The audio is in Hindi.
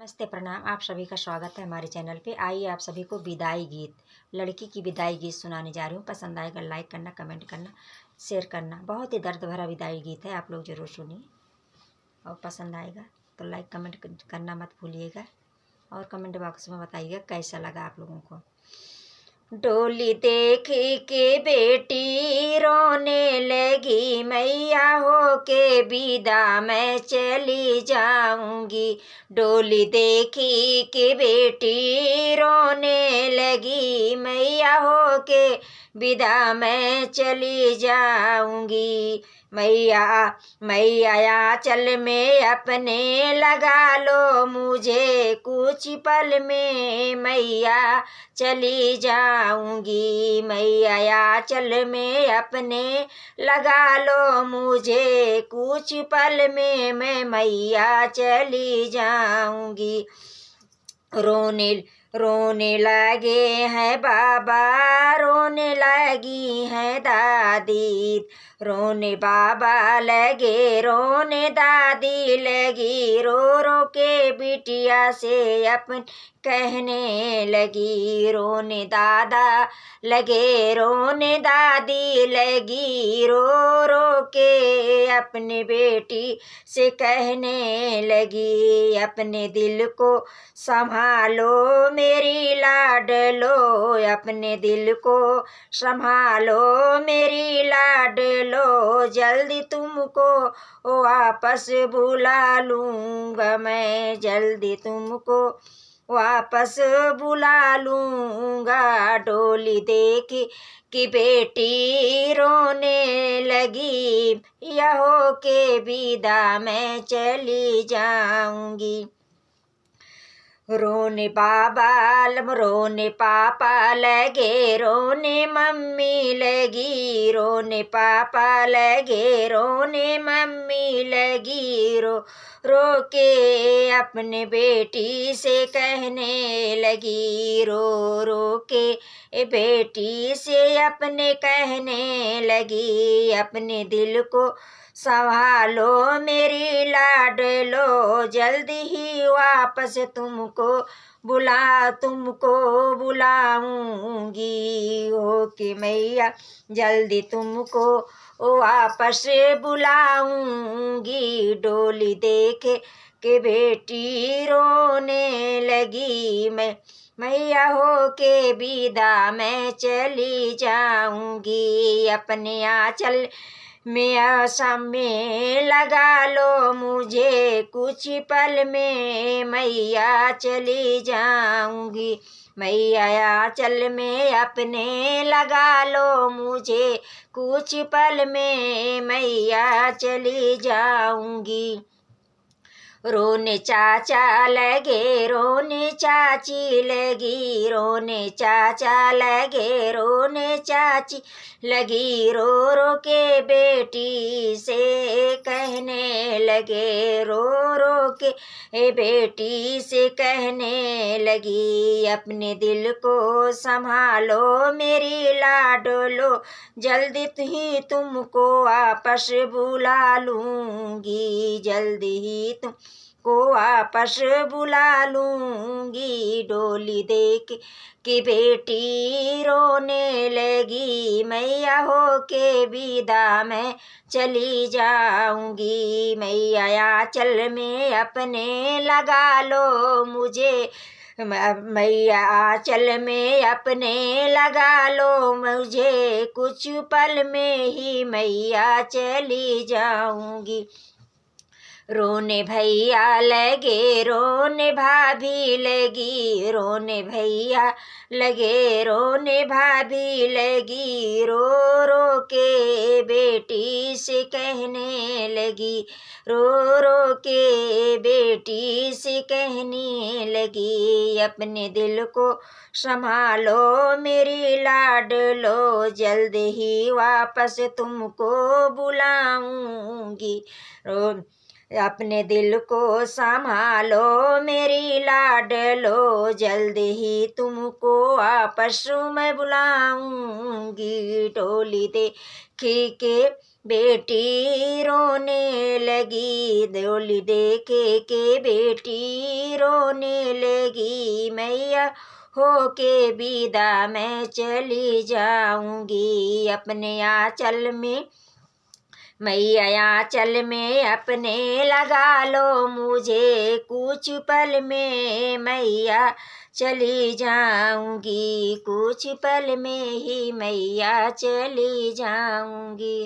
नमस्ते, प्रणाम। आप सभी का स्वागत है हमारे चैनल पे। आइए आप सभी को विदाई गीत, लड़की की विदाई गीत सुनाने जा रही हूँ। पसंद आएगा लाइक करना, कमेंट करना, शेयर करना। बहुत ही दर्द भरा विदाई गीत है, आप लोग ज़रूर सुनिए और पसंद आएगा तो लाइक कमेंट करना मत भूलिएगा और कमेंट बॉक्स में बताइएगा कैसा लगा आप लोगों को। डोली देख के बेटी रोने लगी, मैया हो के विदा मैं चली जाऊंगी। डोली देखी के बेटी रोने लगी, मैया हो के विदा मैं चली जाऊंगी। मैया मैया चल में अपने लगा लो मुझे, कुछ पल में मैया चली जाऊंगी। मैया चल में अपने लगा लो मुझे, कुछ पल में मैं मैया चली जाऊंगी। रोने रोने लगे हैं बाबा, रोने लगी हैं दादी, रोने बाबा लगे रोने दादी लगी, रो रो के बिटिया से अपन कहने लगी। रोने दादा लगे रोने दादी लगी, रो रो के अपने बेटी से कहने लगी। अपने दिल को संभालो मेरी लाडलो, अपने दिल को संभालो मेरी लाडलो, जल्दी तुमको वापस बुला लूँगा मैं, जल्दी तुमको वापस बुला लूँगा। डोली देख कि बेटी रोने लगी, यहो के विदा मैं चली जाऊंगी। रोने रोने पापा लगे, रोने मम्मी लगी, रोने पापा लगे रोने मम्मी लगी, रो रो के अपने बेटी से कहने लगी, रो रो के बेटी से अपने कहने लगी। अपने दिल को संभालो मेरी लाडलो, जल्दी ही वापस तुमको बुलाऊंगी। हो कि मैया जल्दी तुमको वापस बुलाऊंगी। डोली देख के बेटी रोने लगी, मैया हो के विदा मैं चली जाऊंगी। अपने आंचल में आशा में लगा लो मुझे, कुछ पल में मैया चली जाऊंगी। मैया चल में अपने लगा लो मुझे, कुछ पल में मैया चली जाऊंगी। रोने चाचा लगे रोने चाची लगी, रोने चाचा लगे रोने चाची लगी, रो रो के बेटी से कहने लगे, रो रो के बेटी से कहने लगी। अपने दिल को संभालो मेरी लाडलो, जल्दी ही तुमको वापस बुला लूँगी, जल्दी ही तुम को वापस बुला लूँगी। डोली देख कि बेटी रोने लगी, मैया हो के विदा मैं चली जाऊँगी। मैया चल में अपने लगा लो मुझे, मैया चल में अपने लगा लो मुझे, कुछ पल में ही मैया चली जाऊँगी। रोने भैया लगे रोने भाभी लगी, रोने भैया लगे रोने भाभी लगी, रो रो के बेटी से कहने लगी, रो रो के बेटी से कहने लगी। अपने दिल को संभालो मेरी लाडलो, जल्द ही वापस तुमको बुलाऊंगी। अपने दिल को संभालो मेरी लाडलो, जल्द ही तुमको वापस मैं बुलाऊंगी। डोली देखी के बेटी रोने लगी, डोली देखे के बेटी रोने लगी। मैया हो के विदा मैं चली जाऊंगी, अपने आंचल में मैया आंचल में अपने लगा लो मुझे, कुछ पल में मैया चली जाऊंगी, कुछ पल में ही मैया चली जाऊंगी।